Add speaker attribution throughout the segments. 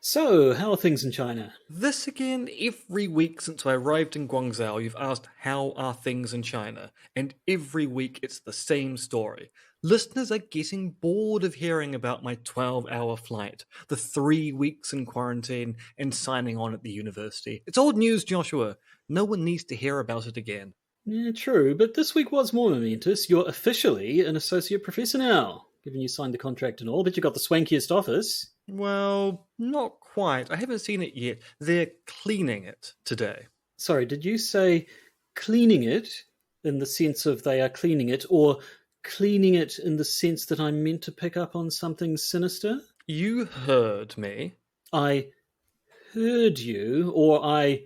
Speaker 1: So, how are things in China?
Speaker 2: This again, every week since I arrived in Guangzhou, you've asked how are things in China, and every week it's the same story. Listeners are getting bored of hearing about my 12-hour flight, the 3 weeks in quarantine, and signing on at the university. It's old news, Joshua. No one needs to hear about it again.
Speaker 1: Yeah, true, but this week was more momentous. You're officially an associate professor now, given you signed the contract and all, but you got the swankiest office.
Speaker 2: Well, not quite. I haven't seen it yet. They're cleaning it today.
Speaker 1: Sorry, did you say cleaning it in the sense of they are cleaning it, or cleaning it in the sense that I'm meant to pick up on something sinister?
Speaker 2: You heard me.
Speaker 1: I heard you, or I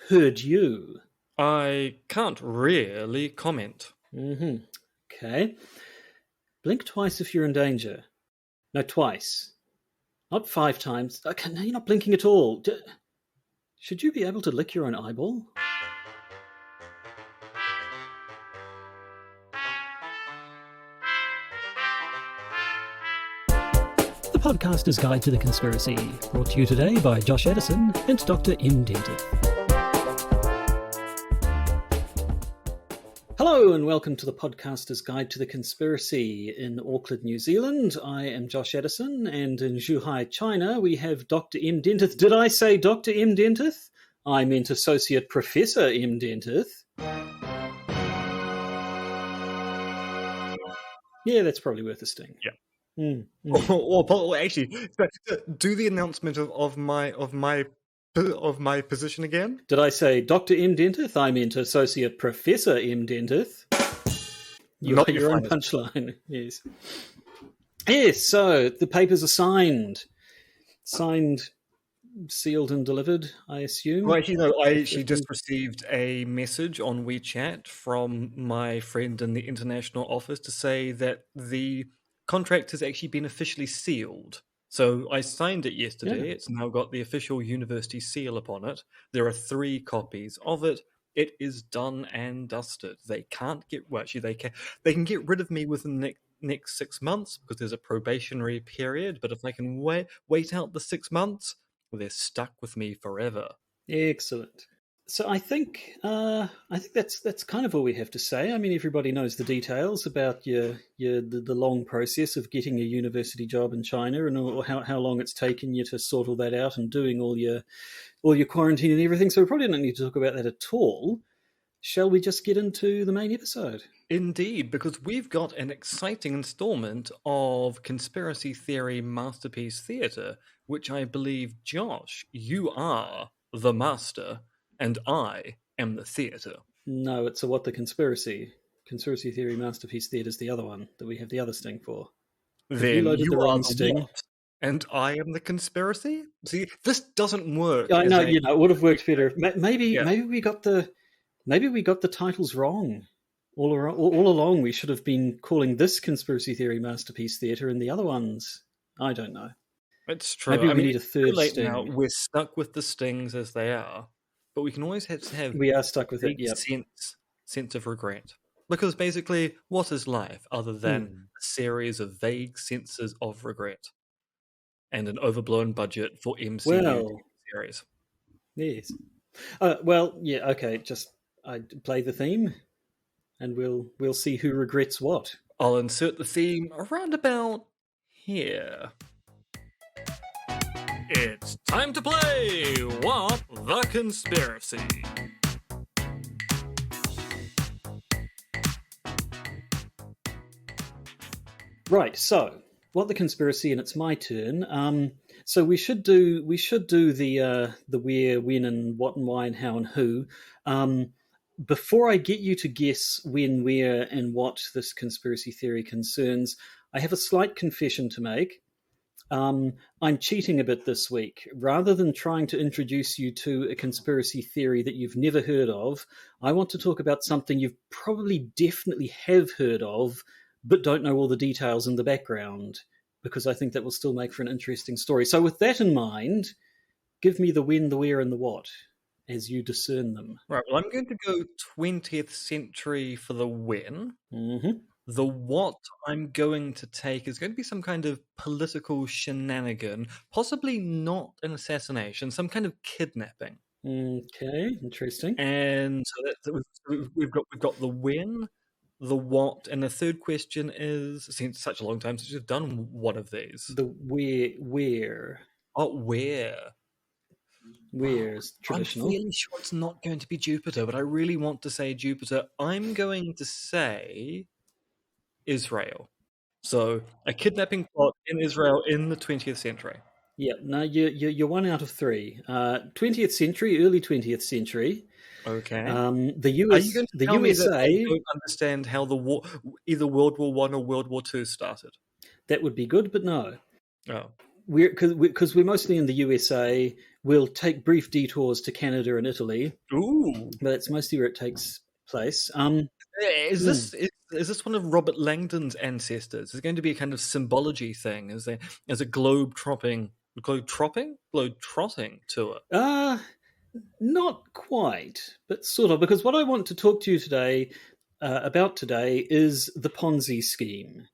Speaker 1: heard you.
Speaker 2: I can't really comment.
Speaker 1: Okay. Blink twice if you're in danger. No, twice. Not 5 times. Okay, no, you're not blinking at all. Should you be able to lick your own eyeball? The Podcaster's Guide to the Conspiracy, brought to you today by Josh Edison and Dr. M. Dentith. Hello and welcome to the Podcaster's Guide to the Conspiracy. In Auckland, New Zealand, I am Josh Edison, and in Zhuhai, China, we have Dr. M. Dentith. Did I say Dr. M. Dentith? I meant Associate Professor M. Dentith. Yeah, that's probably worth a sting.
Speaker 2: Yeah. Or actually, do the announcement of my position again.
Speaker 1: Did I say Dr. M. Dentith? I meant Associate Professor M. Dentith. You got your own punchline. Yes. Yes, so the papers are signed. Signed, sealed and delivered, I assume.
Speaker 2: Well, actually, no, I actually just received a message on WeChat from my friend in the international office to say that the contract has actually been officially sealed. So I signed it yesterday. Yeah. It's now got the official university seal upon it. There are 3 copies of it. It is done and dusted. They can't get... Well, actually, they can get rid of me within the next 6 months because there's a probationary period. But if I can wait out the 6 months, they're stuck with me forever.
Speaker 1: Excellent. So I think that's kind of all we have to say. I mean, everybody knows the details about the long process of getting a university job in China, and how long it's taken you to sort all that out and doing all your quarantine and everything. So we probably don't need to talk about that at all. Shall we just get into the main episode?
Speaker 2: Indeed, because we've got an exciting installment of Conspiracy Theory Masterpiece Theatre, which I believe, Josh, you are the master. And I am the theatre.
Speaker 1: No, it's a What the Conspiracy. Conspiracy Theory Masterpiece Theatre is the other one that we have the other sting for.
Speaker 2: Then you are the sting. What? And I am the conspiracy? See, this doesn't work.
Speaker 1: I know, it would have worked better. Maybe we got the titles wrong. All along, we should have been calling this Conspiracy Theory Masterpiece Theatre and the other ones. I don't know.
Speaker 2: It's true.
Speaker 1: Maybe we need a third sting.
Speaker 2: Now, we're stuck with the stings as they are. But we can always have
Speaker 1: we are stuck with it. Yep.
Speaker 2: sense of regret, because basically, what is life other than a series of vague senses of regret and an overblown budget for MCU series?
Speaker 1: Yes. Okay. Just I play the theme, and we'll see who regrets what.
Speaker 2: I'll insert the theme around about here. It's time to play What the Conspiracy.
Speaker 1: Right, so What the Conspiracy, and it's my turn. So we should do the where, when, and what, and why, and how, and who. Before I get you to guess when, where, and what this conspiracy theory concerns, I have a slight confession to make. I'm cheating a bit this week. Rather than trying to introduce you to a conspiracy theory that you've never heard of, I want to talk about something you've probably definitely have heard of, but don't know all the details in the background, because I think that will still make for an interesting story. So with that in mind, give me the when, the where, and the what as you discern them.
Speaker 2: Right, well, I'm going to go 20th century for the when.
Speaker 1: Mm-hmm.
Speaker 2: The what I'm going to take is going to be some kind of political shenanigan, possibly not an assassination, some kind of kidnapping.
Speaker 1: Okay, interesting.
Speaker 2: And we've got the when, the what, and the third question is, since such a long time since we've done one of these.
Speaker 1: The where
Speaker 2: Oh, where?
Speaker 1: where is
Speaker 2: I'm
Speaker 1: traditional.
Speaker 2: fairly sure it's not going to be Jupiter, but I really want to say Jupiter. I'm going to say Israel. So, a kidnapping plot in Israel in the 20th century.
Speaker 1: Yeah, no, you're one out of three. 20th century, early 20th century.
Speaker 2: Okay. Are you going to
Speaker 1: The
Speaker 2: tell me that I
Speaker 1: USA.
Speaker 2: don't understand how the war, either World War One or World War Two started?
Speaker 1: That would be good, but no.
Speaker 2: Oh.
Speaker 1: Because we're mostly in the USA. We'll take brief detours to Canada and Italy,
Speaker 2: Ooh.
Speaker 1: but that's mostly where it takes place.
Speaker 2: Is
Speaker 1: Hmm.
Speaker 2: this one of Robert Langdon's ancestors? Is it going to be a kind of symbology thing? Is a globe trotting tour?
Speaker 1: Uh, Not quite, but sort of, because what I want to talk to you today about today is the Ponzi scheme.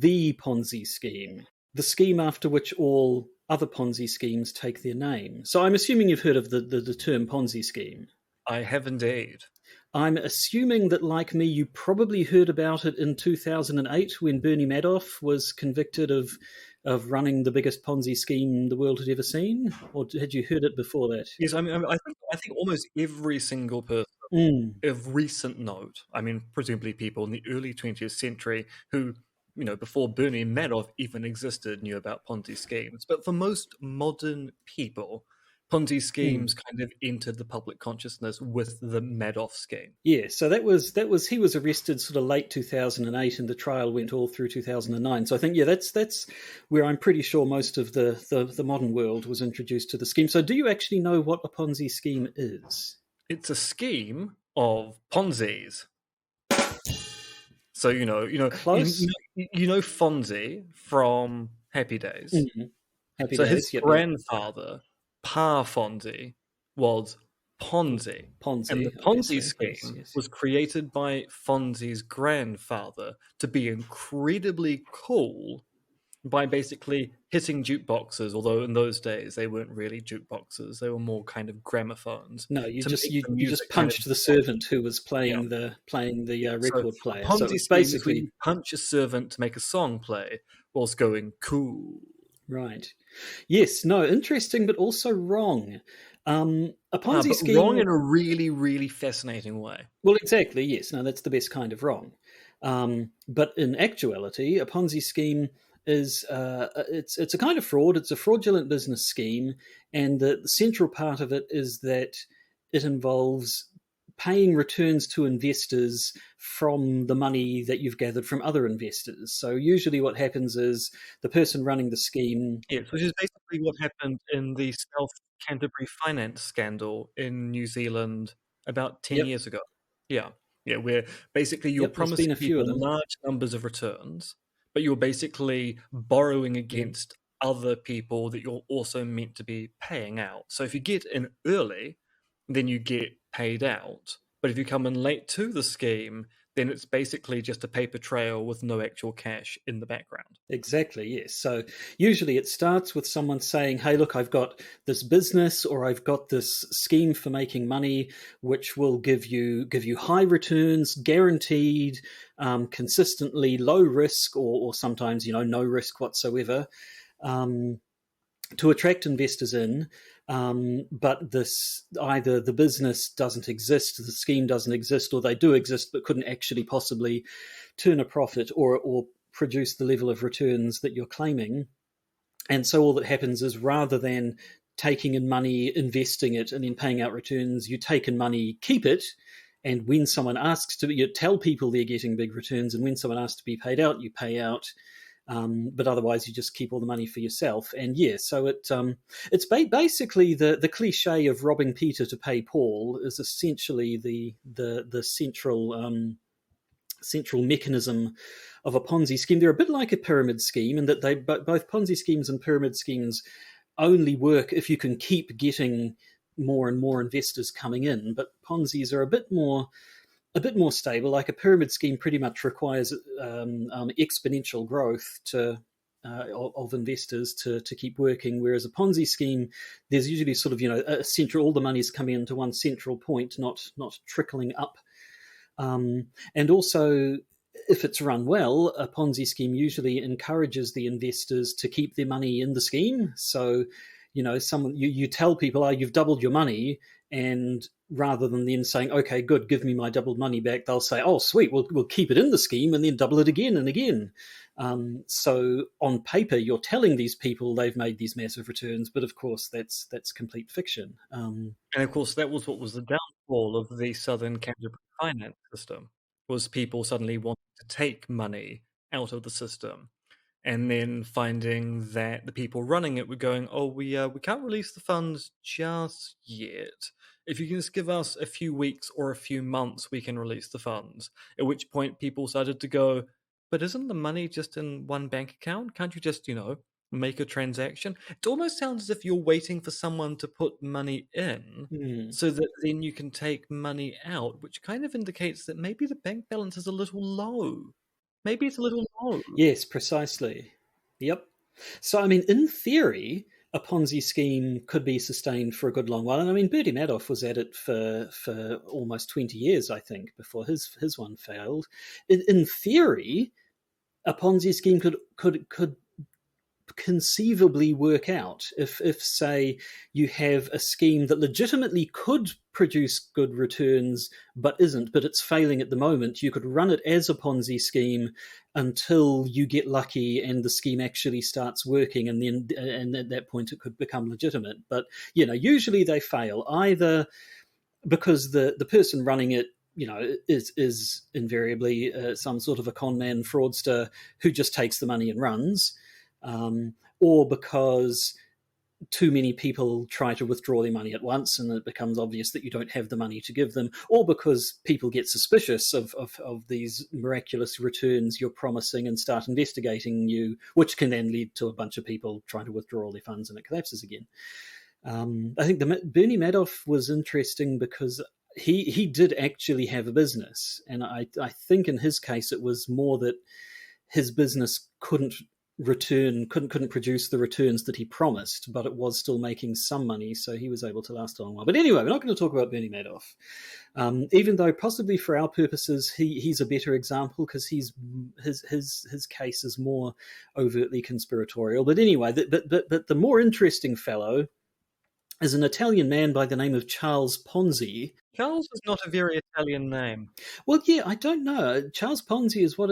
Speaker 1: The Ponzi scheme. The scheme after which all other Ponzi schemes take their name. So I'm assuming you've heard of the term Ponzi scheme.
Speaker 2: I have indeed.
Speaker 1: I'm assuming that, like me, you probably heard about it in 2008 when Bernie Madoff was convicted of running the biggest Ponzi scheme the world had ever seen, or had you heard it before that?
Speaker 2: Yes, I mean, I think almost every single person
Speaker 1: Mm,
Speaker 2: of recent note, I mean, presumably people in the early 20th century who, before Bernie Madoff even existed, knew about Ponzi schemes. But for most modern people, Ponzi schemes
Speaker 1: mm.
Speaker 2: kind of entered the public consciousness with the Madoff scheme.
Speaker 1: Yeah, so that was he was arrested sort of late 2008, and the trial went all through 2009. So I think, yeah, that's where I'm pretty sure most of the modern world was introduced to the scheme. So do you actually know what a Ponzi scheme is?
Speaker 2: It's a scheme of Ponzi's. So
Speaker 1: Close.
Speaker 2: Fonzie from Happy Days.
Speaker 1: Mm. Happy
Speaker 2: So his
Speaker 1: days. Yep, yep.
Speaker 2: grandfather, Pa Fonzie, was Ponzi. And the
Speaker 1: Ponzi,
Speaker 2: Ponzi
Speaker 1: obviously. Yes,
Speaker 2: scheme
Speaker 1: yes.
Speaker 2: was created by Fonzie's grandfather to be incredibly cool by basically hitting jukeboxes, although in those days they weren't really jukeboxes, they were more kind of gramophones,
Speaker 1: No, you
Speaker 2: to
Speaker 1: just
Speaker 2: make
Speaker 1: you,
Speaker 2: the
Speaker 1: you just
Speaker 2: music kind of
Speaker 1: punched the
Speaker 2: jump.
Speaker 1: servant who was
Speaker 2: Yeah.
Speaker 1: playing the
Speaker 2: So
Speaker 1: record
Speaker 2: a
Speaker 1: player. So it
Speaker 2: Ponzi
Speaker 1: was
Speaker 2: scheme is where you
Speaker 1: basically
Speaker 2: punch a servant to make a song play whilst going cool.
Speaker 1: right. Yes, no, interesting, but also wrong. A Ponzi
Speaker 2: But wrong
Speaker 1: scheme.
Speaker 2: in a really, really fascinating way.
Speaker 1: Well, exactly. Yes, no, that's the best kind of wrong. But in actuality, a Ponzi scheme is it's a kind of fraud. It's a fraudulent business scheme, and the central part of it is that it involves paying returns to investors from the money that you've gathered from other investors. So usually, what happens is the person running the scheme.
Speaker 2: Yes, which is basically what happened in the South Canterbury finance scandal in New Zealand about 10
Speaker 1: Yep,
Speaker 2: years ago. Yeah. Yeah, where basically you're
Speaker 1: yep. There's been
Speaker 2: promising
Speaker 1: a few of
Speaker 2: people
Speaker 1: them.
Speaker 2: large numbers of returns, but you're basically borrowing
Speaker 1: Mm.
Speaker 2: against other people that you're also meant to be paying out. So if you get in early, then you get paid out. But if you come in late to the scheme, then it's basically just a paper trail with no actual cash in the background.
Speaker 1: Exactly, yes. So usually it starts with someone saying, "Hey, look, I've got this business or I've got this scheme for making money, which will give you high returns, guaranteed, consistently low risk, or sometimes no risk whatsoever." Um, to attract investors in, but this either the business doesn't exist, the scheme doesn't exist, or they do exist but couldn't actually possibly turn a profit or produce the level of returns that you're claiming. And so all that happens is, rather than taking in money, investing it, and then paying out returns, you take in money, keep it, and when someone asks to, you tell people they're getting big returns, and when someone asks to be paid out, you pay out. But otherwise, you just keep all the money for yourself. And yeah, so it's basically the cliche of robbing Peter to pay Paul is essentially the central mechanism of a Ponzi scheme. They're a bit like a pyramid scheme in that both Ponzi schemes and pyramid schemes only work if you can keep getting more and more investors coming in. But Ponzi's are a bit more stable. Like a pyramid scheme pretty much requires exponential growth of investors to keep working, whereas a Ponzi scheme, there's usually sort of a central, all the money's coming into one central point, not trickling up. And also, if it's run well, a Ponzi scheme usually encourages the investors to keep their money in the scheme. So, you tell people, "Oh, you've doubled your money," and rather than then saying, "Okay, good, give me my doubled money back," they'll say, "Oh, sweet, we'll keep it in the scheme and then double it again and again." So on paper, you're telling these people they've made these massive returns, but of course, that's complete fiction.
Speaker 2: And of course, that was what was the downfall of the Southern Canterbury finance system, was people suddenly wanting to take money out of the system, and then finding that the people running it were going, "Oh, we can't release the funds just yet. If you can just give us a few weeks or a few months, we can release the funds." At which point, people started to go, "But isn't the money just in one bank account? Can't you just, make a transaction?" It almost sounds as if you're waiting for someone to put money in
Speaker 1: Hmm.
Speaker 2: so that then you can take money out, which kind of indicates that maybe the bank balance is a little low. Maybe it's a little low.
Speaker 1: Yes, precisely. Yep. So, I mean, in theory, a Ponzi scheme could be sustained for a good long while. And I mean, Bertie Madoff was at it for almost 20 years, I think, before his one failed. In theory, a Ponzi scheme could conceivably work out if say you have a scheme that legitimately could produce good returns but isn't, but it's failing at the moment. You could run it as a Ponzi scheme until you get lucky and the scheme actually starts working, and at that point it could become legitimate. But usually they fail, either because the person running it is invariably some sort of a con man fraudster who just takes the money and runs, or because too many people try to withdraw their money at once and it becomes obvious that you don't have the money to give them, or because people get suspicious of these miraculous returns you're promising and start investigating you, which can then lead to a bunch of people trying to withdraw all their funds and it collapses again. I think Bernie Madoff was interesting because he did actually have a business, and I think in his case it was more that his business couldn't produce the returns that he promised, but it was still making some money, so he was able to last a long while. But anyway, we're not going to talk about Bernie Madoff, even though possibly for our purposes he's a better example because his case is more overtly conspiratorial. But anyway, but the more interesting fellow is an Italian man by the name of Charles Ponzi.
Speaker 2: Charles is not a very Italian name.
Speaker 1: Well, yeah, I don't know. Charles Ponzi is what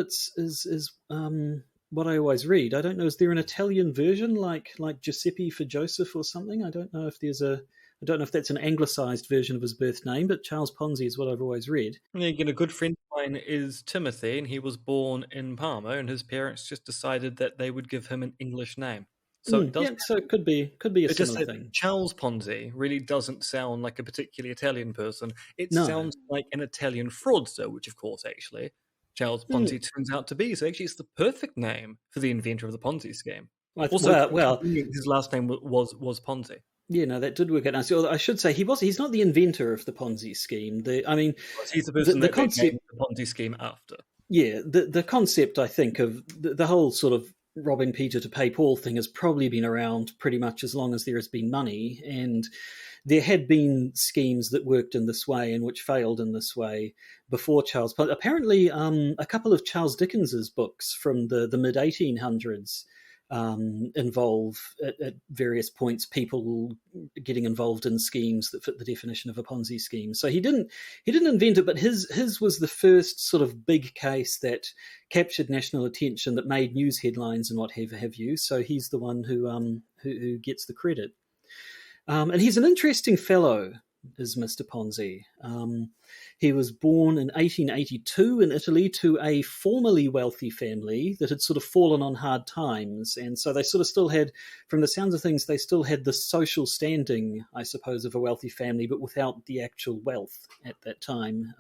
Speaker 1: what I always read. I don't know. Is there an Italian version like Giuseppe for Joseph or something? I don't know if that's an anglicized version of his birth name, but Charles Ponzi is what I've always read.
Speaker 2: And again, a good friend of mine is Timothy, and he was born in Parma, and his parents just decided that they would give him an English name. So it does.
Speaker 1: Yeah, so it could be a
Speaker 2: It just
Speaker 1: similar
Speaker 2: said
Speaker 1: thing.
Speaker 2: Charles Ponzi really doesn't sound like a particularly Italian person. It
Speaker 1: No.
Speaker 2: sounds like an Italian fraudster, which of course actually Charles Ponzi turns out to be. So actually, it's the perfect name for the inventor of the Ponzi scheme. Also,
Speaker 1: Well,
Speaker 2: his last name was Ponzi.
Speaker 1: yeah, no, that did work out nicely. Although I should say he's not the inventor of the Ponzi scheme.
Speaker 2: He's the person that
Speaker 1: concept,
Speaker 2: they named the Ponzi scheme after.
Speaker 1: yeah, the concept, I think, of the whole sort of robbing Peter to pay Paul thing has probably been around pretty much as long as there has been money, and there had been schemes that worked in this way and which failed in this way before Charles. But apparently, a couple of Charles Dickens's books from the mid 1800s involve at various points people getting involved in schemes that fit the definition of a Ponzi scheme. So he didn't invent it, but his was the first sort of big case that captured national attention, that made news headlines and what have you. So he's the one who gets the credit. And he's an interesting fellow, is Mr. Ponzi. He was born in 1882 in Italy to a formerly wealthy family that had sort of fallen on hard times. And so they sort of still had, from the sounds of things, they still had the social standing, I suppose, of a wealthy family, but without the actual wealth at that time.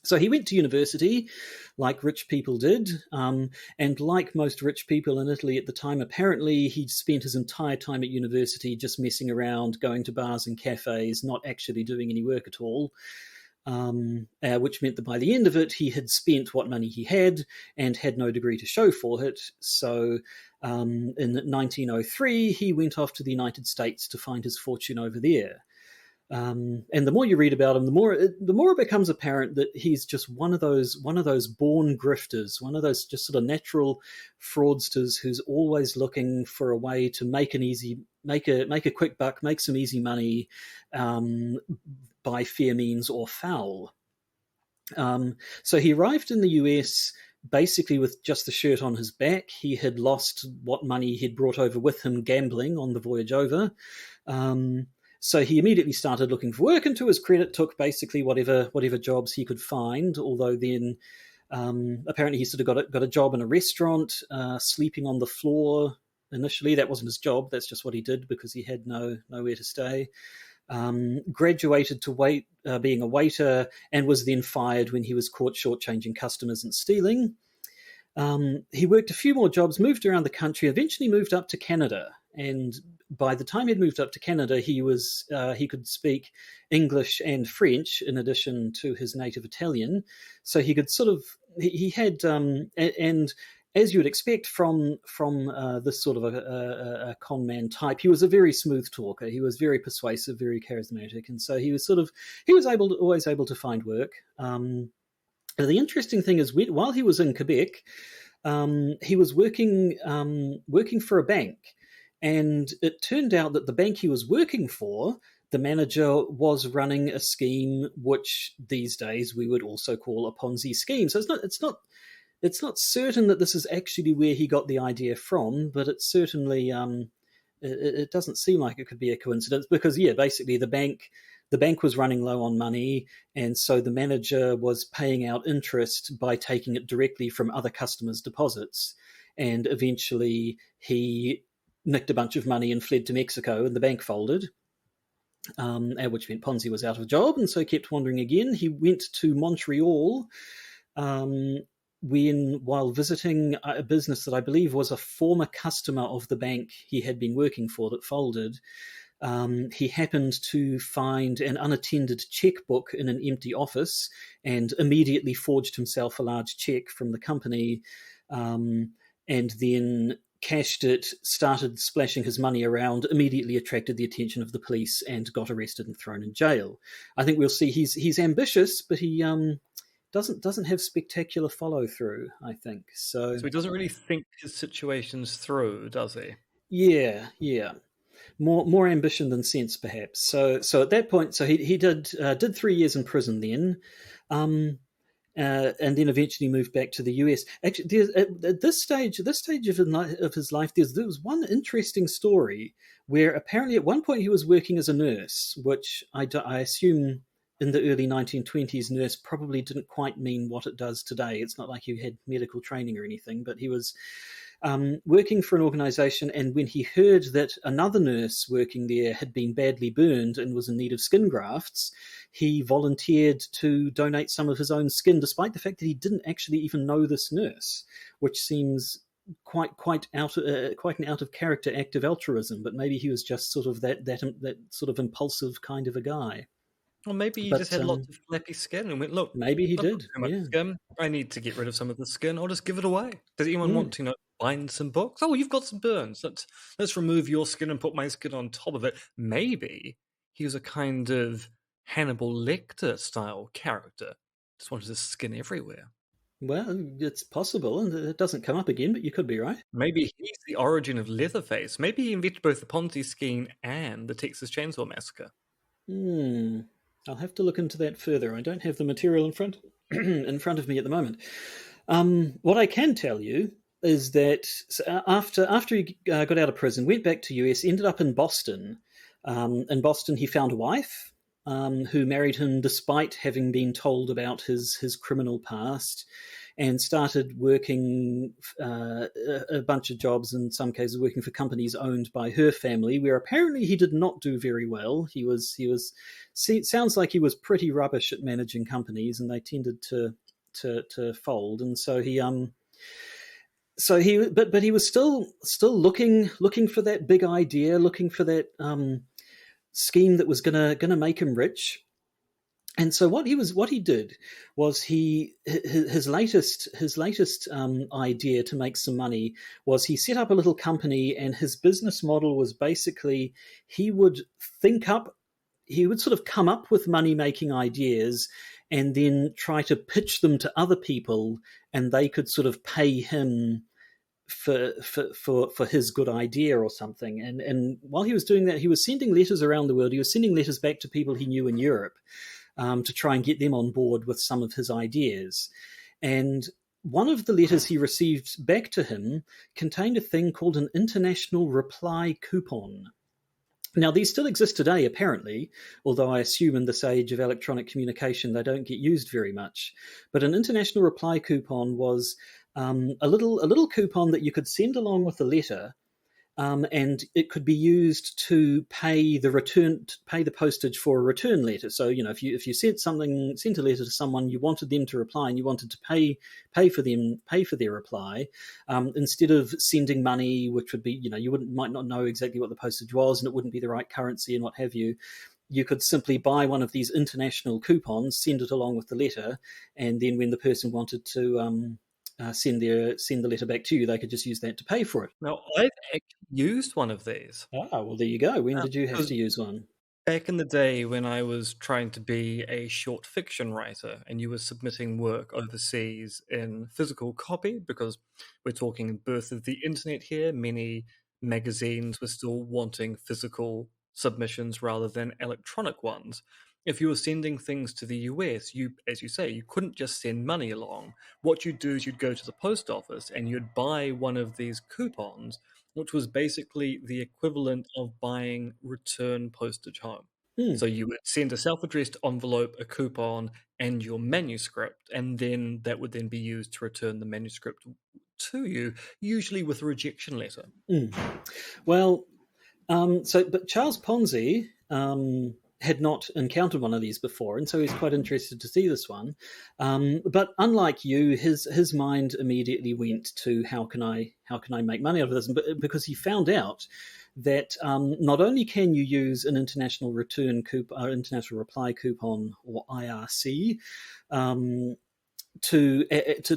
Speaker 1: So he went to university, like rich people did, and like most rich people in Italy at the time, apparently he'd spent his entire time at university just messing around, going to bars and cafes, not actually doing any work at all. Which meant that by the end of it, he had spent what money he had and had no degree to show for it. So in 1903, he went off to the United States to find his fortune over there. And the more you read about him, the more it becomes apparent that he's just one of those born grifters, one of those just sort of natural fraudsters who's always looking for a way to make a quick buck, make some easy money by fair means or foul. So he arrived in the US basically with just the shirt on his back. He had lost what money he'd brought over with him gambling on the voyage over. So he immediately started looking for work, and to his credit, took basically whatever jobs he could find. Although then, apparently, he sort of got a job in a restaurant, sleeping on the floor. Initially, that wasn't his job. That's just what he did because he had nowhere to stay. Graduated to being a waiter, and was then fired when he was caught shortchanging customers and stealing. He worked a few more jobs, moved around the country, eventually moved up to Canada. And by the time he'd moved up to Canada, he could speak English and French in addition to his native Italian. So he could he had and as you would expect from this sort of a con man type, he was a very smooth talker. He was very persuasive, very charismatic, and so he was always able to find work. The interesting thing is, while he was in Quebec, he was working for a bank, and it turned out that the bank he was working for, the manager was running a scheme which these days we would also call a Ponzi scheme. So it's not certain that this is actually where he got the idea from, but it's certainly it doesn't seem like it could be a coincidence because basically the bank was running low on money, and so the manager was paying out interest by taking it directly from other customers' deposits, and eventually he nicked a bunch of money and fled to Mexico, and the bank folded, at which meant Ponzi was out of a job, and so kept wandering again. He went to Montreal while visiting a business that I believe was a former customer of the bank he had been working for that folded. He happened to find an unattended checkbook in an empty office and immediately forged himself a large check from the company, and then cashed it, started splashing his money around, immediately attracted the attention of the police and got arrested and thrown in jail. I think we'll see he's ambitious, but he doesn't have spectacular follow through, I think. So
Speaker 2: he doesn't really think his situations through, does he?
Speaker 1: Yeah. More ambition than sense, perhaps. So at that point, so he did 3 years in prison then, and then eventually moved back to the US. Actually, at this stage of his life, there was one interesting story where apparently at one point he was working as a nurse, which I assume in the early 1920s, nurse probably didn't quite mean what it does today. It's not like he had medical training or anything, but he was working for an organization, and when he heard that another nurse working there had been badly burned and was in need of skin grafts, he volunteered to donate some of his own skin, despite the fact that he didn't actually even know this nurse, which seems quite an out of character act of altruism. But maybe he was just sort of that sort of impulsive kind of a guy.
Speaker 2: Or maybe he just had lots of flappy skin and went, look,
Speaker 1: maybe he
Speaker 2: I've got
Speaker 1: did.
Speaker 2: too much skin. I need to get rid of some of the skin. I'll just give it away. Does anyone want to bind some books? Oh, you've got some burns. Let's remove your skin and put my skin on top of it. Maybe he was a kind of Hannibal Lecter style character. Just wanted his skin everywhere.
Speaker 1: Well, it's possible, and it doesn't come up again, but you could be right.
Speaker 2: Maybe he's the origin of Leatherface. Maybe he invented both the Ponzi scheme and the Texas Chainsaw Massacre.
Speaker 1: I'll have to look into that further. I don't have the material in front of me at the moment. What I can tell you is that after he got out of prison, went back to US, ended up in Boston. In Boston, he found a wife who married him despite having been told about his criminal past. and started working a bunch of jobs, in some cases working for companies owned by her family, where apparently he did not do very well. It sounds like he was pretty rubbish at managing companies, and they tended to fold. And but he was still looking for that big idea, looking for that scheme that was gonna make him rich. And so what he did was his latest idea to make some money was he set up a little company, and his business model was basically he would sort of come up with money making ideas and then try to pitch them to other people, and they could sort of pay him for his good idea or something. And while he was doing that, he was sending letters around the world. He was sending letters back to people he knew in Europe, to try and get them on board with some of his ideas. And one of the letters he received back to him contained a thing called an international reply coupon. Now, these still exist today, apparently, although I assume in this age of electronic communication they don't get used very much. But an international reply coupon was a little coupon that you could send along with a letter, and it could be used to pay the postage for a return letter. So, if you sent a letter to someone, you wanted them to reply, and you wanted to pay for their reply, instead of sending money, which would be, might not know exactly what the postage was, and it wouldn't be the right currency and what have you. You could simply buy one of these international coupons, send it along with the letter, and then when the person wanted to send the letter back to you, they could just use that to pay for it.
Speaker 2: Now, I've actually used one of these.
Speaker 1: Ah, well, there you go. When did you have to use one?
Speaker 2: Back in the day when I was trying to be a short fiction writer and you were submitting work overseas in physical copy, because we're talking birth of the internet here, many magazines were still wanting physical submissions rather than electronic ones. If you were sending things to the US, as you say, you couldn't just send money along. What you'd do is you'd go to the post office and you'd buy one of these coupons, which was basically the equivalent of buying return postage home.
Speaker 1: Hmm.
Speaker 2: So you would send a self-addressed envelope, a coupon, and your manuscript, and then that would then be used to return the manuscript to you, usually with a rejection letter.
Speaker 1: Well, but Charles Ponzi had not encountered one of these before, and so he's quite interested to see this one. But unlike you, his mind immediately went to how can I make money out of this? Because he found out that not only can you use an international international reply coupon, or IRC, to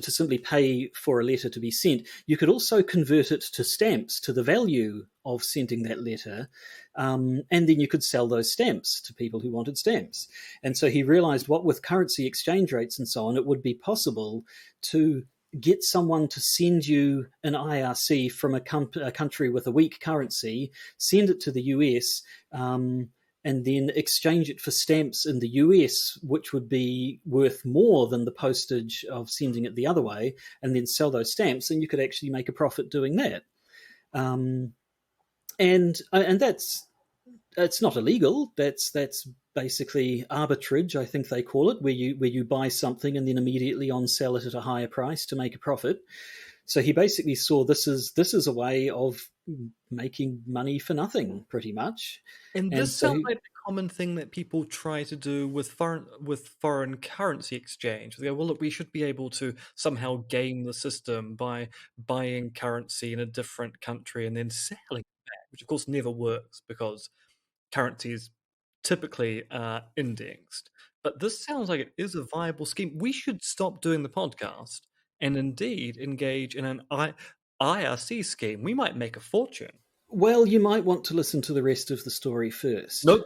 Speaker 1: simply pay for a letter to be sent, you could also convert it to stamps, to the value of sending that letter, and then you could sell those stamps to people who wanted stamps. And so he realized, what with currency exchange rates and so on, it would be possible to get someone to send you an IRC from a country with a weak currency, send it to the US, and then exchange it for stamps in the US, which would be worth more than the postage of sending it the other way, and then sell those stamps, and you could actually make a profit doing that. And it's not illegal. That's basically arbitrage, I think they call it, where you buy something and then immediately on sell it at a higher price to make a profit. So he basically saw this is a way of making money for nothing, pretty much.
Speaker 2: And this sounds like the common thing that people try to do with foreign currency exchange. They go, well, look, we should be able to somehow game the system by buying currency in a different country and then selling it back, which of course never works because currency is typically indexed. But this sounds like it is a viable scheme. We should stop doing the podcast and indeed engage in an IRC scheme. We might make a fortune.
Speaker 1: Well, you might want to listen to the rest of the story first.
Speaker 2: No,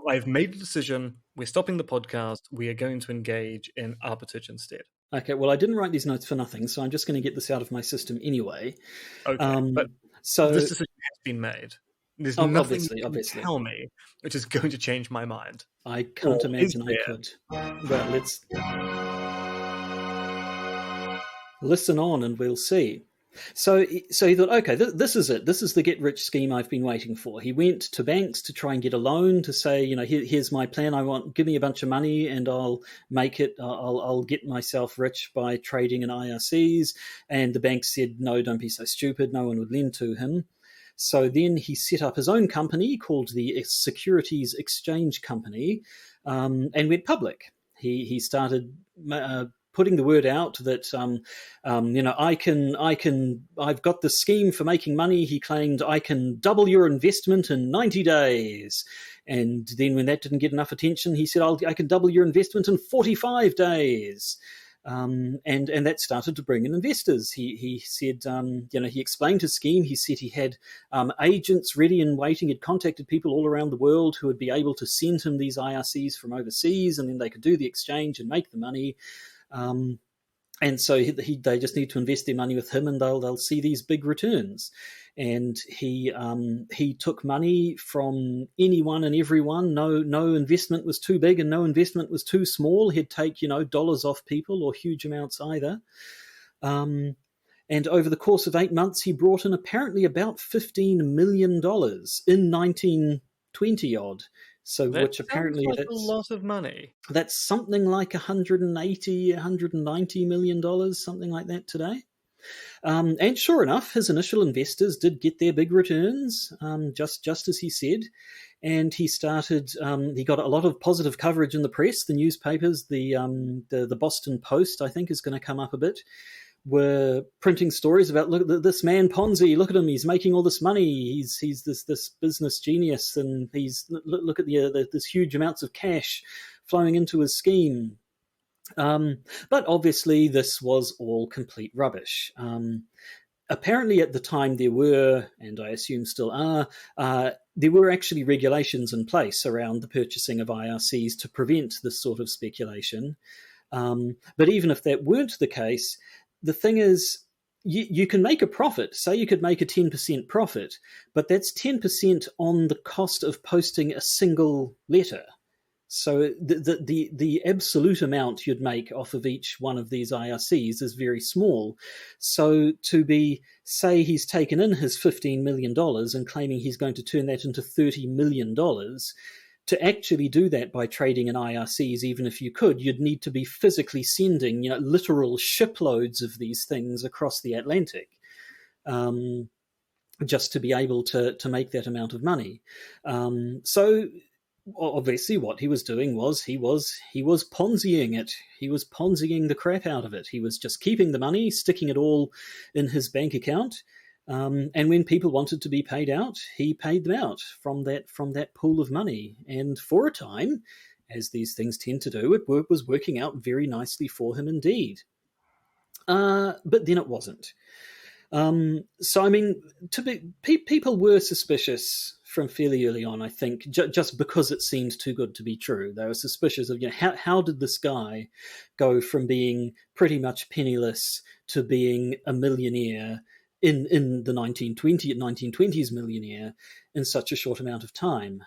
Speaker 2: I've made a decision. We're stopping the podcast. We are going to engage in arbitrage instead.
Speaker 1: Okay, well, I didn't write these notes for nothing, so I'm just going to get this out of my system anyway.
Speaker 2: Okay, but so this decision has been made. There's nothing you can tell me which is going to change my mind.
Speaker 1: I can't imagine I could. Well, let's listen on and we'll see. So he thought, okay, this is it. This is the get rich scheme I've been waiting for. He went to banks to try and get a loan to say, here's my plan. Give me a bunch of money and I'll make it. I'll get myself rich by trading in IRCs. And the bank said, no, don't be so stupid. No one would lend to him. So then he set up his own company called the Securities Exchange Company, and went public. He started putting the word out that I've got the scheme for making money. He claimed, I can double your investment in 90 days. And then when that didn't get enough attention, he said, I can double your investment in 45 days. And that started to bring in investors. He said, he explained his scheme. He said he had agents ready and waiting. He'd contacted people all around the world who would be able to send him these IRCs from overseas, and then they could do the exchange and make the money. And so they just need to invest their money with him, and they'll see these big returns. And he took money from anyone and everyone. No investment was too big, and no investment was too small. He'd take dollars off people, or huge amounts either. And over the course of 8 months, he brought in apparently about $15 million in 1920 odd. So,
Speaker 2: That
Speaker 1: which
Speaker 2: sounds
Speaker 1: apparently
Speaker 2: like a lot of money.
Speaker 1: that's something like 180, $190 million, something like that today. And sure enough, his initial investors did get their big returns, just as he said. And he started. He got a lot of positive coverage in the press. The newspapers, the Boston Post, I think, is going to come up a bit, were printing stories about, look at this man Ponzi, look at him, he's making all this money, he's this business genius, and look at this huge amounts of cash flowing into his scheme. But obviously this was all complete rubbish. Apparently at the time there were, and I assume still are, there were actually regulations in place around the purchasing of IRCs to prevent this sort of speculation. But even if that weren't the case, the thing is, you can make a profit. Say you could make a 10% profit, but that's 10% on the cost of posting a single letter. So the absolute amount you'd make off of each one of these IRCs is very small. So say he's taken in his $15 million and claiming he's going to turn that into $30 million, to actually do that by trading in IRCs, even if you could, you'd need to be physically sending, literal shiploads of these things across the Atlantic, just to be able to make that amount of money. So obviously what he was doing was he was Ponziing it. He was Ponziing the crap out of it. He was just keeping the money, sticking it all in his bank account. And when people wanted to be paid out, he paid them out from that pool of money. And for a time, as these things tend to do, it was working out very nicely for him indeed. But then it wasn't. So I mean, people were suspicious from fairly early on. I think just because it seemed too good to be true, they were suspicious of how did this guy go from being pretty much penniless to being a millionaire in the 1920s millionaire in such a short amount of time.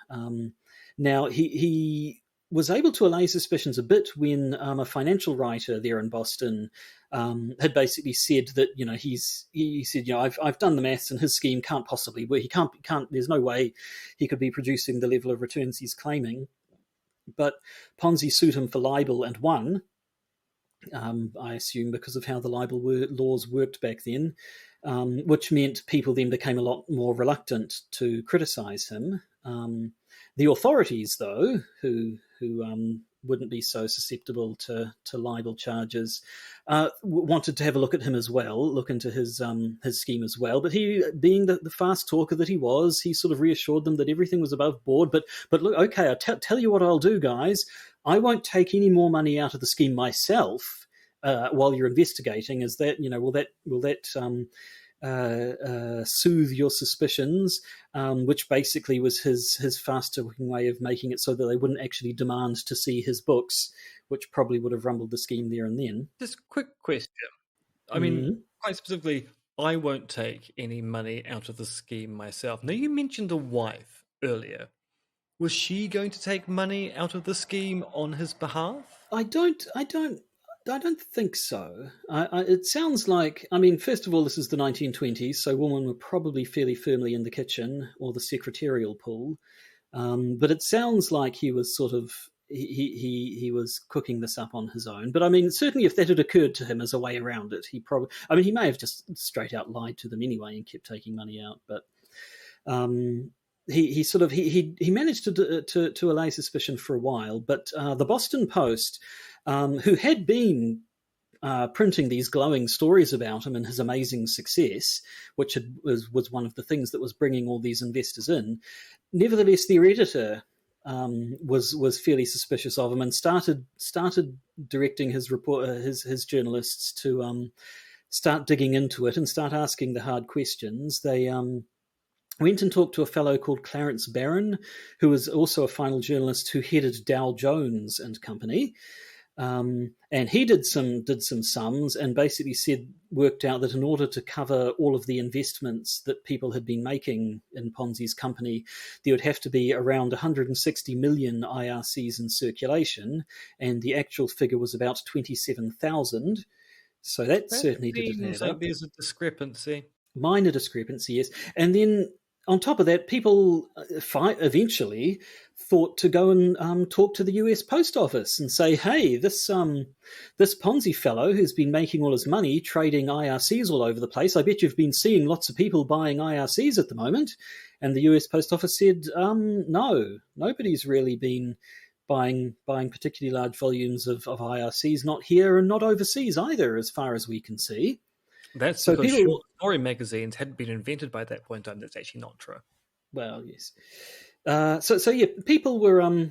Speaker 1: Now he was able to allay suspicions a bit when a financial writer there in Boston had basically said that he said I've done the maths and his scheme can't possibly work. He can't there's no way he could be producing the level of returns he's claiming. But Ponzi sued him for libel and won. I assume because of how the libel laws worked back then, which meant people then became a lot more reluctant to criticize him. The authorities, though, who wouldn't be so susceptible to libel charges, wanted to have a look at him as well, look into his scheme as well. But he, being the fast talker that he was, he sort of reassured them that everything was above board. But look, okay, I'll tell you what I'll do, guys. I won't take any more money out of the scheme myself while you're investigating. Is that will that soothe your suspicions, which basically was his faster-working way of making it so that they wouldn't actually demand to see his books, which probably would have rumbled the scheme there and then.
Speaker 2: Just a quick question. I mean, quite specifically, I won't take any money out of the scheme myself. Now, you mentioned a wife earlier. Was she going to take money out of the scheme on his behalf?
Speaker 1: I don't don't think so. It sounds like, I mean, first of all, this is the 1920s, so women were probably fairly firmly in the kitchen or the secretarial pool. But it sounds like he was sort of he was cooking this up on his own. But I mean, certainly if that had occurred to him as a way around it, he probably, I mean, he may have just straight out lied to them anyway and kept taking money out. But he sort of he managed to allay suspicion for a while. But the Boston Post, who had been printing these glowing stories about him and his amazing success, which was one of the things that was bringing all these investors in. Nevertheless, their editor was fairly suspicious of him and started directing his his journalists to start digging into it and start asking the hard questions. They went and talked to a fellow called Clarence Barron, who was also a final journalist who headed Dow Jones and Company. And he did some sums and basically worked out that in order to cover all of the investments that people had been making in Ponzi's company, there would have to be around 160 million IRCs in circulation, and the actual figure was about 27,000. So that certainly didn't add up.
Speaker 2: There's a discrepancy.
Speaker 1: Minor discrepancy, yes. And then on top of that, people eventually thought to go and talk to the US Post Office and say, hey, this Ponzi fellow who's been making all his money trading IRCs all over the place, I bet you've been seeing lots of people buying IRCs at the moment. And the US Post Office said, no, nobody's really been buying particularly large volumes of IRCs, not here and not overseas either, as far as we can see.
Speaker 2: That's so because short story magazines hadn't been invented by that point in time. That's actually not true.
Speaker 1: Well, yes. So yeah, people were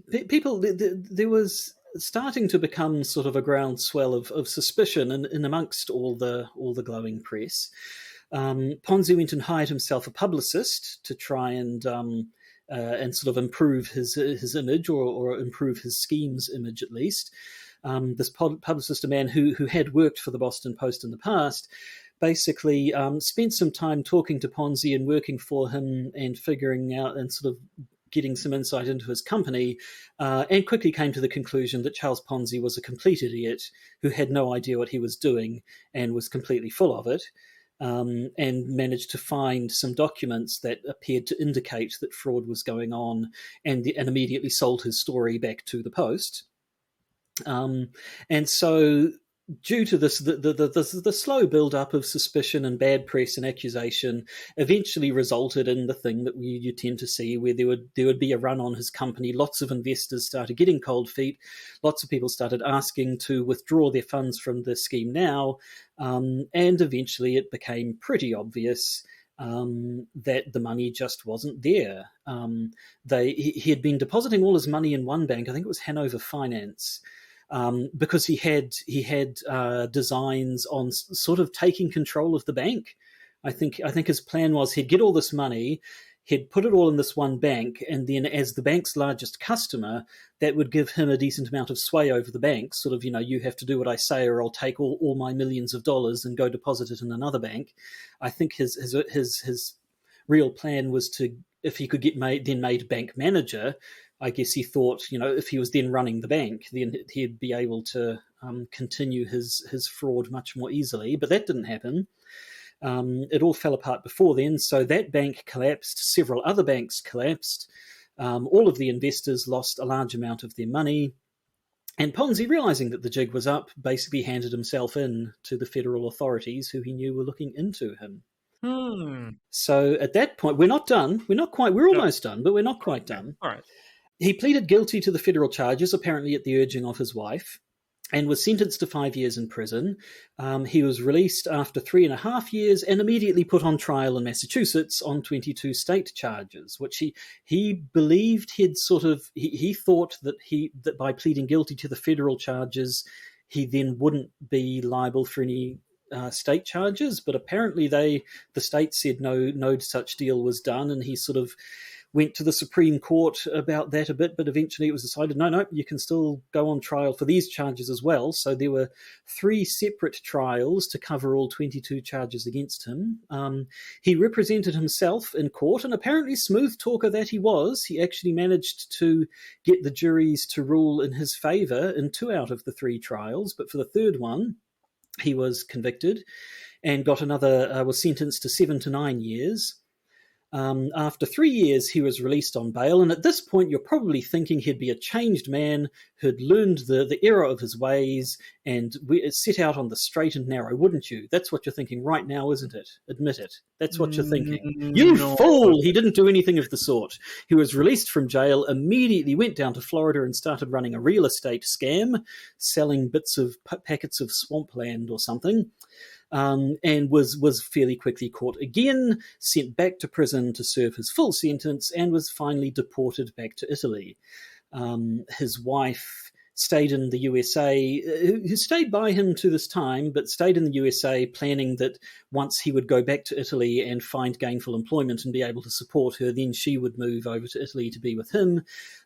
Speaker 1: there was starting to become sort of a groundswell of suspicion in amongst all the glowing press. Ponzi went and hired himself a publicist to try and sort of improve his image or improve his scheme's image at least. This publicist, a man who had worked for the Boston Post in the past, basically spent some time talking to Ponzi and working for him and figuring out and sort of getting some insight into his company, and quickly came to the conclusion that Charles Ponzi was a complete idiot who had no idea what he was doing and was completely full of it, and managed to find some documents that appeared to indicate that fraud was going on, and immediately sold his story back to the Post. And so, due to this, the slow build-up of suspicion and bad press and accusation eventually resulted in the thing that you tend to see, where there would be a run on his company. Lots of investors started getting cold feet. Lots of people started asking to withdraw their funds from the scheme now, and eventually it became pretty obvious that the money just wasn't there. He had been depositing all his money in one bank. I think it was Hanover Finance. Because he had designs on sort of taking control of the bank. I think his plan was he'd get all this money, he'd put it all in this one bank, and then as the bank's largest customer, that would give him a decent amount of sway over the bank. Sort of, you have to do what I say, or I'll take all my millions of dollars and go deposit it in another bank. I think his real plan was to, if he could get made bank manager, I guess he thought, if he was then running the bank, then he'd be able to continue his fraud much more easily. But that didn't happen. It all fell apart before then. So that bank collapsed. Several other banks collapsed. All of the investors lost a large amount of their money. And Ponzi, realizing that the jig was up, basically handed himself in to the federal authorities who he knew were looking into him. So at that point, we're not done. We're almost done, but we're not quite done.
Speaker 2: All right.
Speaker 1: He pleaded guilty to the federal charges, apparently at the urging of his wife, and was sentenced to 5 years in prison. He was released after 3.5 years and immediately put on trial in Massachusetts on 22 state charges, which he believed he thought that by pleading guilty to the federal charges, he then wouldn't be liable for any state charges. But apparently the state said no such deal was done, and he sort of went to the Supreme Court about that a bit, but eventually it was decided, no, you can still go on trial for these charges as well. So there were 3 separate trials to cover all 22 charges against him. He represented himself in court, and apparently, smooth talker that he was, he actually managed to get the juries to rule in his favour in 2 out of the 3 trials. But for the third one, he was convicted and was sentenced to 7 to 9 years. After 3 years, he was released on bail, and at this point, you're probably thinking he'd be a changed man who'd learned the error of his ways and set out on the straight and narrow, wouldn't you? That's what you're thinking right now, isn't it? Admit it. That's what you're thinking. You
Speaker 2: No.
Speaker 1: fool! He didn't do anything of the sort. He was released from jail, immediately went down to Florida and started running a real estate scam, selling packets of swampland or something. And was fairly quickly caught again, sent back to prison to serve his full sentence, and was finally deported back to Italy. His wife stayed in the USA, who stayed by him to this time, but stayed in the USA planning that once he would go back to Italy and find gainful employment and be able to support her, then she would move over to Italy to be with him.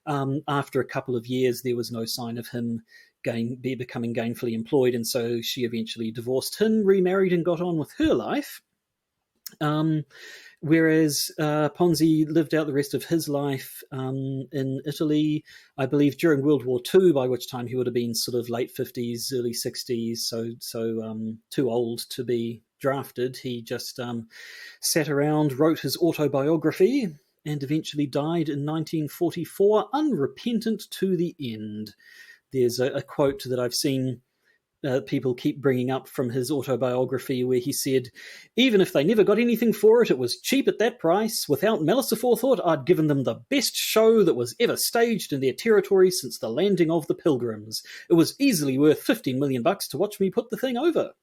Speaker 1: After a couple of years, there was no sign of him becoming gainfully employed, and so she eventually divorced him, remarried, and got on with her life. Whereas Ponzi lived out the rest of his life in Italy, I believe, during World War II, by which time he would have been sort of late 50s, early 60s, so too old to be drafted. He just sat around, wrote his autobiography, and eventually died in 1944, unrepentant to the end. There's a quote that I've seen people keep bringing up from his autobiography where he said, "Even if they never got anything for it, it was cheap at that price. Without malice aforethought, I'd given them the best show that was ever staged in their territory since the landing of the Pilgrims. It was easily worth $15 million to watch me put the thing over."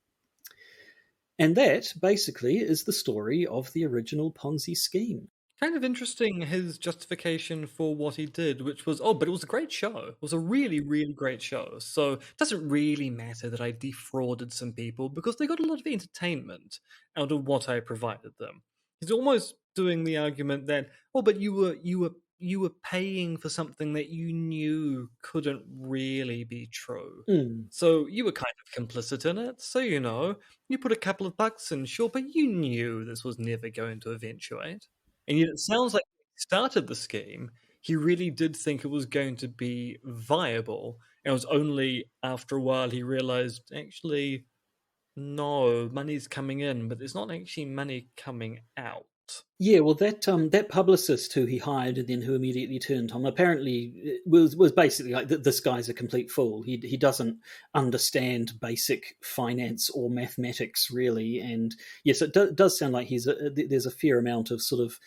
Speaker 1: And that, basically, is the story of the original Ponzi scheme.
Speaker 2: Kind of interesting his justification for what he did, which was, but it was a great show. It was a really, really great show. So it doesn't really matter that I defrauded some people because they got a lot of entertainment out of what I provided them. He's almost doing the argument that, but you were paying for something that you knew couldn't really be true. So you were kind of complicit in it. So, you put a couple of bucks in, sure, but you knew this was never going to eventuate. And yet it sounds like when he started the scheme, he really did think it was going to be viable. And it was only after a while he realized, actually, no, money's coming in, but there's not actually money coming out.
Speaker 1: Yeah, well, that publicist who he hired and then who immediately turned on apparently was basically like, this guy's a complete fool. He doesn't understand basic finance or mathematics really, and yes, it does sound like there's a fair amount of sort of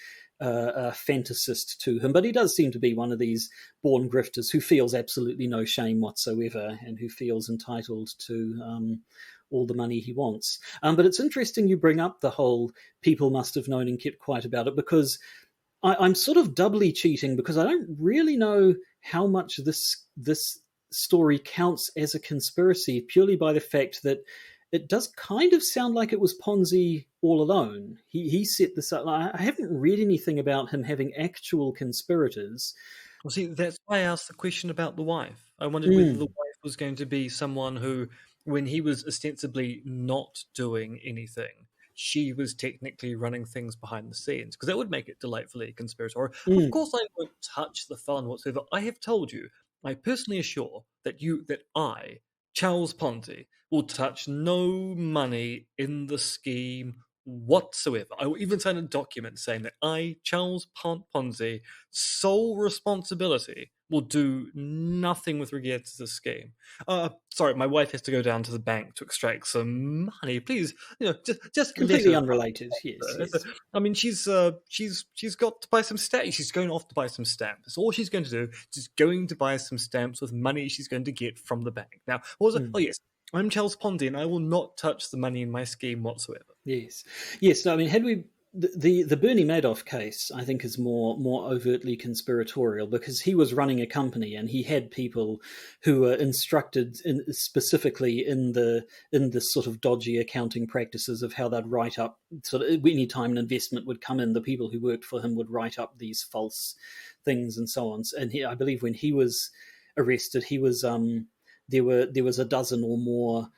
Speaker 1: fantasist to him, but he does seem to be one of these born grifters who feels absolutely no shame whatsoever and who feels entitled to all the money he wants. But it's interesting you bring up the whole people must have known and kept quiet about it, because I'm sort of doubly cheating because I don't really know how much this story counts as a conspiracy, purely by the fact that it does kind of sound like it was Ponzi all alone. He set this up. I haven't read anything about him having actual conspirators.
Speaker 2: Well, see, that's why I asked the question about the wife. I wondered whether the wife was going to be someone who, when he was ostensibly not doing anything, she was technically running things behind the scenes, because that would make it delightfully conspiratorial. Of course, I won't touch the fund whatsoever. I have told you, I personally assure that I, Charles Ponzi, will touch no money in the scheme whatsoever. I will even sign a document saying that I, Charles Ponzi, sole responsibility, will do nothing with regards to the scheme. Sorry, my wife has to go down to the bank to extract some money. Please, just
Speaker 1: completely unrelated. Yes.
Speaker 2: I mean, she's got to buy some stamps. She's going off to buy some stamps. That's all she's going to do. She's going to buy some stamps with money she's going to get from the bank. Now, what was it? Oh yes, I'm Charles Ponzi, and I will not touch the money in my scheme whatsoever.
Speaker 1: Yes. No, I mean, the Bernie Madoff case, I think, is more overtly conspiratorial because he was running a company and he had people who were instructed specifically in this sort of dodgy accounting practices of how they'd write up sort of any time an investment would come in, the people who worked for him would write up these false things and so on. And I believe when he was arrested, he was there was a dozen or more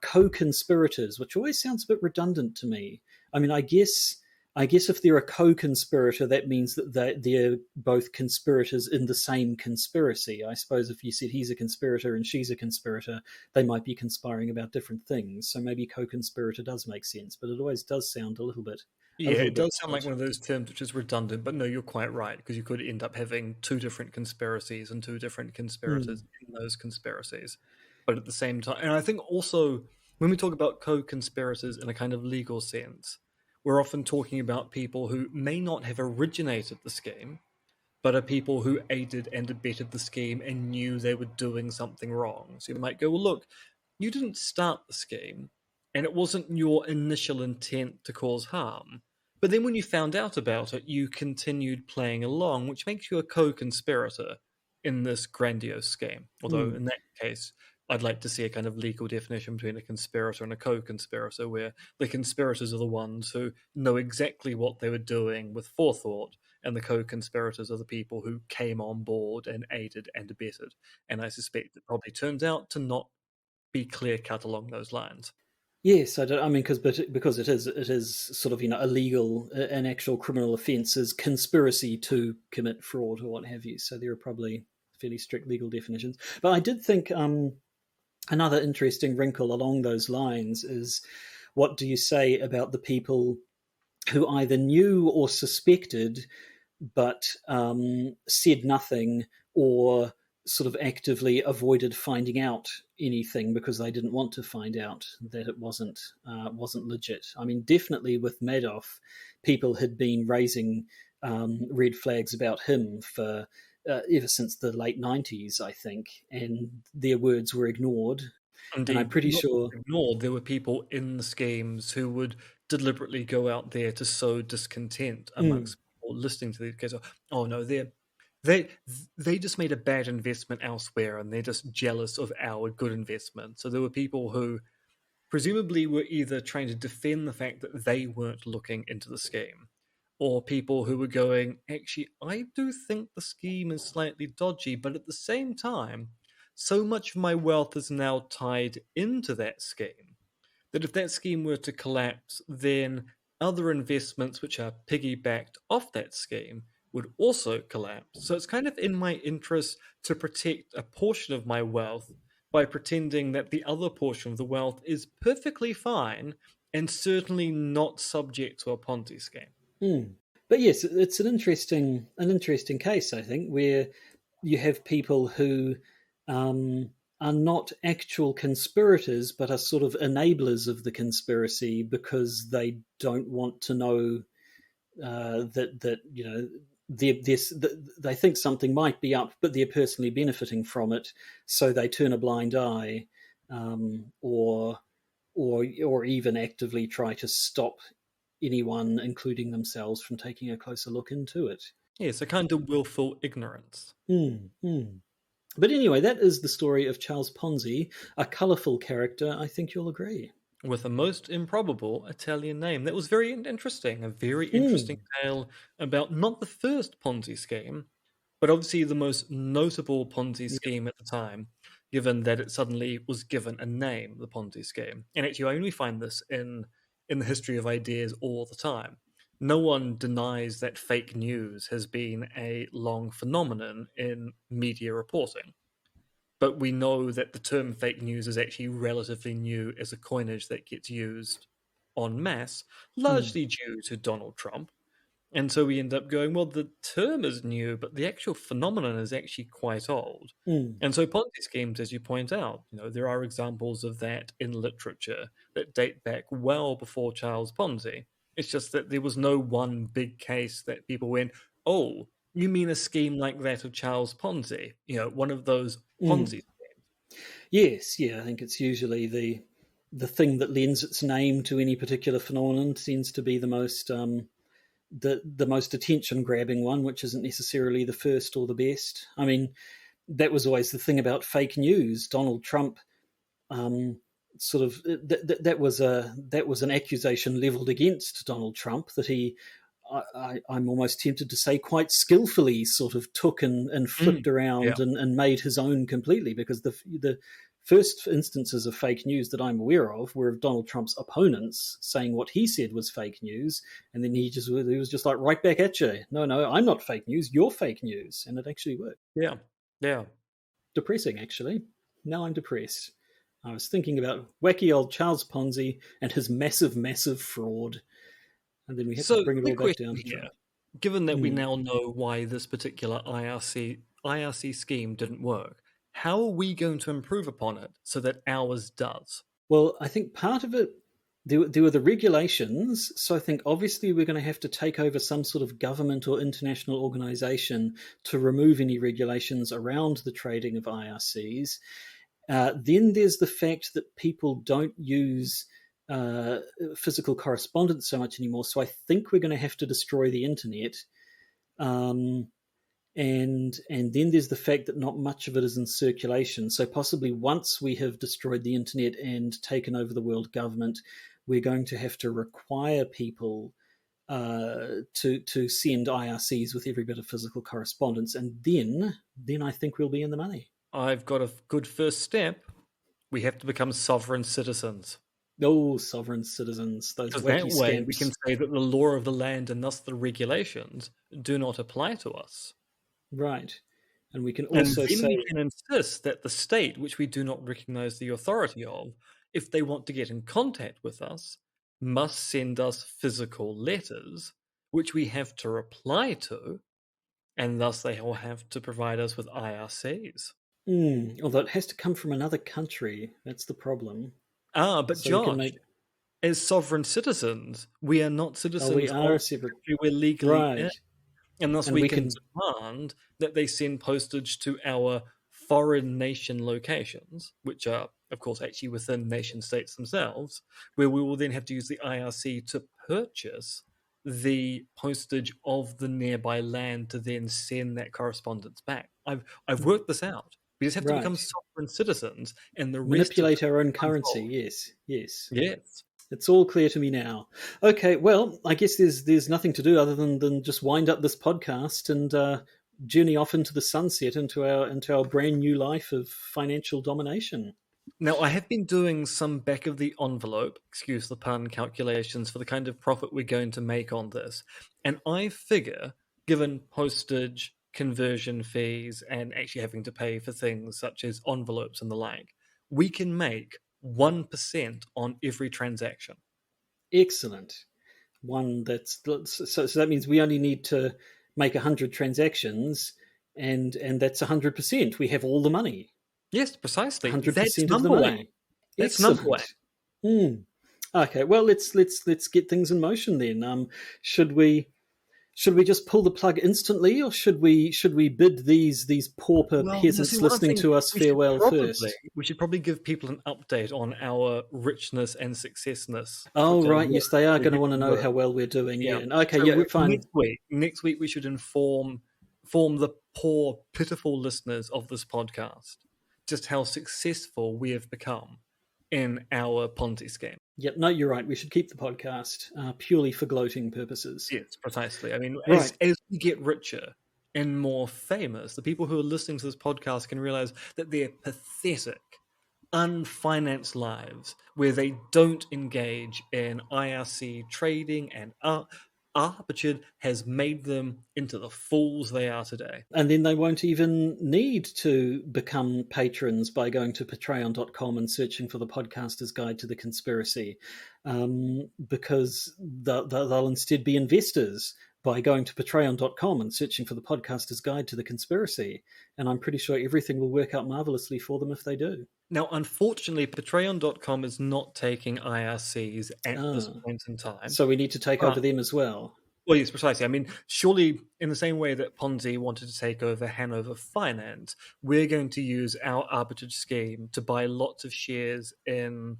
Speaker 1: co-conspirators, which always sounds a bit redundant to me. I mean, I guess if they're a co-conspirator, that means that they're both conspirators in the same conspiracy. I suppose if you said he's a conspirator and she's a conspirator, they might be conspiring about different things. So maybe co-conspirator does make sense, but it always does sound a
Speaker 2: Yeah,
Speaker 1: little
Speaker 2: it
Speaker 1: bit
Speaker 2: does sound
Speaker 1: odd.
Speaker 2: like one of those terms which is redundant, but no, you're quite right, because you could end up having two different conspiracies and two different conspirators
Speaker 1: Mm.
Speaker 2: in those conspiracies. But at the same time, and I think also when we talk about co conspirators in a kind of legal sense, we're often talking about people who may not have originated the scheme, but are people who aided and abetted the scheme and knew they were doing something wrong. So you might go, well, look, you didn't start the scheme, and it wasn't your initial intent to cause harm. But then when you found out about it, you continued playing along, which makes you a co conspirator in this grandiose scheme. Although,
Speaker 1: Mm.
Speaker 2: in that case, I'd like to see a kind of legal definition between a conspirator and a co conspirator, where the conspirators are the ones who know exactly what they were doing with forethought, and the co-conspirators are the people who came on board and aided and abetted. And I suspect it probably turns out to not be clear cut along those lines.
Speaker 1: Yes, I mean, because it is sort of illegal, an actual criminal offence is conspiracy to commit fraud or what have you. So there are probably fairly strict legal definitions. But I did think another interesting wrinkle along those lines is what do you say about the people who either knew or suspected but said nothing or sort of actively avoided finding out anything because they didn't want to find out that it wasn't legit. I mean, definitely with Madoff, people had been raising red flags about him for ever since the late '90s, I think, and their words were ignored. And I'm
Speaker 2: Indeed,
Speaker 1: pretty
Speaker 2: not just
Speaker 1: sure.
Speaker 2: ignored, there were people in the schemes who would deliberately go out there to sow discontent
Speaker 1: Mm,
Speaker 2: amongst people listening to these case. Oh no, they they just made a bad investment elsewhere, and they're just jealous of our good investment. So there were people who presumably were either trying to defend the fact that they weren't looking into the scheme, or people who were going, actually, I do think the scheme is slightly dodgy, but at the same time, so much of my wealth is now tied into that scheme that if that scheme were to collapse, then other investments which are piggybacked off that scheme would also collapse. So it's kind of in my interest to protect a portion of my wealth by pretending that the other portion of the wealth is perfectly fine and certainly not subject to a Ponzi scheme.
Speaker 1: mm. But yes, it's an interesting case, I think, where you have people who um, are not actual conspirators, but are sort of enablers of the conspiracy because they don't want to know that they think something might be up, but they're personally benefiting from it, so they turn a blind eye, or or even actively try to stop anyone, including themselves, from taking a closer look into it.
Speaker 2: Yes, a kind of willful ignorance.
Speaker 1: Mm, mm. But anyway, that is the story of Charles Ponzi, a colourful character, I think you'll agree.
Speaker 2: With a most improbable Italian name. That was very interesting. A very interesting
Speaker 1: Mm,
Speaker 2: tale about not the first Ponzi scheme, but obviously the most notable Ponzi
Speaker 1: yeah.
Speaker 2: scheme at the time, given that it suddenly was given a name, the Ponzi scheme. And actually, I only find this in the history of ideas all the time. No one denies that fake news has been a long phenomenon in media reporting, but we know that the term fake news is actually relatively new as a coinage that gets used en masse,
Speaker 1: Mm,
Speaker 2: largely due to Donald Trump. And so we end up going, well, the term is new, but the actual phenomenon is actually quite old.
Speaker 1: mm,
Speaker 2: And so Ponzi schemes, as you point out, there are examples of that in literature that date back well before Charles Ponzi. It's just that there was no one big case that people went, oh, you mean a scheme like that of Charles Ponzi? One of those
Speaker 1: mm.
Speaker 2: Ponzi.
Speaker 1: Yes, yeah, I think it's usually the thing that lends its name to any particular phenomenon tends to be the most attention grabbing one, which isn't necessarily the first or the best. I mean, that was always the thing about fake news. Donald Trump um, sort of that was an accusation leveled against Donald Trump that he. I'm almost tempted to say quite skillfully sort of took and flipped
Speaker 2: Yeah.
Speaker 1: around and made his own completely, because the first instances of fake news that I'm aware of were of Donald Trump's opponents saying what he said was fake news, and then he was just like, right back at you. No, I'm not fake news. You're fake news, and it actually worked.
Speaker 2: Yeah. Yeah.
Speaker 1: Depressing, actually. Now I'm depressed. I was thinking about wacky old Charles Ponzi and his massive, massive fraud, and then we had to
Speaker 2: So
Speaker 1: bring it
Speaker 2: the
Speaker 1: all back
Speaker 2: question
Speaker 1: down to
Speaker 2: here,
Speaker 1: Trump.
Speaker 2: given that we now know why this particular IRC scheme didn't work, how are we going to improve upon it so that ours does?
Speaker 1: Well, I think part of it, there were the regulations. So I think obviously we're going to have to take over some sort of government or international organization to remove any regulations around the trading of IRCs. Then there's the fact that people don't use physical correspondence so much anymore. So I think we're going to have to destroy the internet. And then there's the fact that not much of it is in circulation. So possibly once we have destroyed the internet and taken over the world government, we're going to have to require people to send IRCs with every bit of physical correspondence, and then I think we'll be in the money.
Speaker 2: I've got a good first step. We have to become sovereign citizens.
Speaker 1: Oh, sovereign citizens, those
Speaker 2: Because
Speaker 1: wacky
Speaker 2: that way we
Speaker 1: scamps.
Speaker 2: can say that the law of the land and thus the regulations do not apply to us.
Speaker 1: Right. And we can
Speaker 2: And
Speaker 1: also
Speaker 2: then
Speaker 1: say,
Speaker 2: we can insist that the state, which we do not recognize the authority of, if they want to get in contact with us, must send us physical letters, which we have to reply to, and thus they will have to provide us with IRCs.
Speaker 1: although it has to come from another country. That's the problem.
Speaker 2: But
Speaker 1: So we can
Speaker 2: Josh,
Speaker 1: make,
Speaker 2: as sovereign citizens, we are not
Speaker 1: we
Speaker 2: citizens
Speaker 1: are
Speaker 2: of
Speaker 1: a separate,
Speaker 2: the country we're legally in.
Speaker 1: right.
Speaker 2: And thus
Speaker 1: And
Speaker 2: we
Speaker 1: we
Speaker 2: can
Speaker 1: can,
Speaker 2: demand that they send postage to our foreign nation locations, which are, of course, actually within nation states themselves, where we will then have to use the IRC to purchase the postage of the nearby land to then send that correspondence back. I've worked this out. We just have to become
Speaker 1: right.
Speaker 2: sovereign citizens, and the rest of it
Speaker 1: Manipulate our own
Speaker 2: will
Speaker 1: currency.
Speaker 2: unfold.
Speaker 1: Yes.
Speaker 2: Yes.
Speaker 1: It's all clear to me now. Okay, well, I guess there's nothing to do other than just wind up this podcast and journey off into the sunset, into our brand new life of financial domination.
Speaker 2: Now, I have been doing some back of the envelope, excuse the pun, calculations for the kind of profit we're going to make on this. And I figure, given postage, conversion fees, and actually having to pay for things such as envelopes and the like, we can make 1% on every transaction.
Speaker 1: Excellent. One so that means we only need to make 100 transactions, and that's 100%. We have all the money.
Speaker 2: Yes, precisely. That's
Speaker 1: 100% of the
Speaker 2: number one.
Speaker 1: money.
Speaker 2: That's number one.
Speaker 1: Excellent. Okay, well, let's get things in motion then. Should we just pull the plug instantly, or should we bid these pauper
Speaker 2: Well,
Speaker 1: peasants
Speaker 2: see, what I'm
Speaker 1: listening
Speaker 2: saying,
Speaker 1: to us farewell first?
Speaker 2: we should probably give people an update on our richness and successness.
Speaker 1: Oh,
Speaker 2: to
Speaker 1: right. Yes, they are going to want to know
Speaker 2: work.
Speaker 1: how well we're doing.
Speaker 2: Yeah.
Speaker 1: Yeah. Okay.
Speaker 2: So
Speaker 1: Yeah. Fine.
Speaker 2: next week we should inform the poor, pitiful listeners of this podcast just how successful we have become in our Ponzi scheme.
Speaker 1: Yep. No, you're right. We should keep the podcast purely for gloating purposes.
Speaker 2: Yes, precisely. I mean,
Speaker 1: Right.
Speaker 2: as we get richer and more famous, the people who are listening to this podcast can realize that their pathetic, unfinanced lives, where they don't engage in IRC trading and arbitrage, has made them into the fools they are today.
Speaker 1: And then they won't even need to become patrons by going to patreon.com and searching for the Podcaster's Guide to the Conspiracy, because they'll instead be investors by going to patreon.com and searching for the Podcaster's Guide to the Conspiracy. And I'm pretty sure everything will work out marvelously for them if they do.
Speaker 2: Now, unfortunately, patreon.com is not taking IRCs at this point in time.
Speaker 1: So we need to take over them as well.
Speaker 2: Well, yes, precisely. I mean, surely in the same way that Ponzi wanted to take over Hanover Finance, we're going to use our arbitrage scheme to buy lots of shares in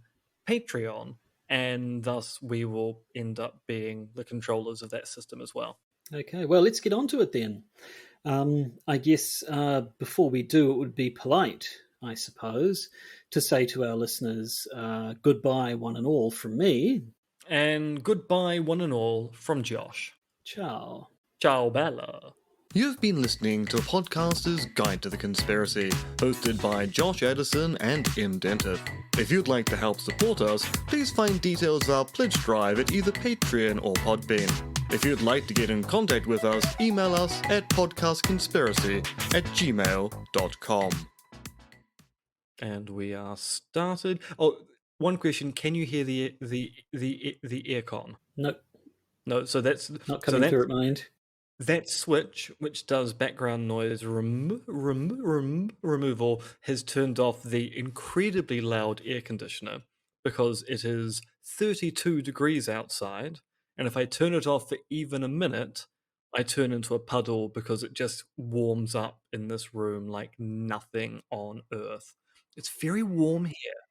Speaker 2: Patreon, and thus we will end up being the controllers of that system as well.
Speaker 1: Okay, well, let's get on to it then. I guess before we do, it would be polite, I suppose, to say to our listeners, goodbye, one and all, from me.
Speaker 2: And goodbye, one and all, from Josh.
Speaker 1: Ciao.
Speaker 2: Ciao, Bella.
Speaker 3: You've been listening to Podcaster's Guide to the Conspiracy, hosted by Josh Edison and Indented. If you'd like to help support us, please find details of our pledge drive at either Patreon or Podbean. If you'd like to get in contact with us, email us at podcastconspiracy@gmail.com.
Speaker 2: And we are started. Oh, one question: can you hear the aircon?
Speaker 1: Nope,
Speaker 2: No, so that's
Speaker 1: not coming through at my end.
Speaker 2: That switch, which does background noise removal, has turned off the incredibly loud air conditioner because it is 32 degrees outside, and if I turn it off for even a minute, I turn into a puddle because it just warms up in this room like nothing on earth. It's very warm here.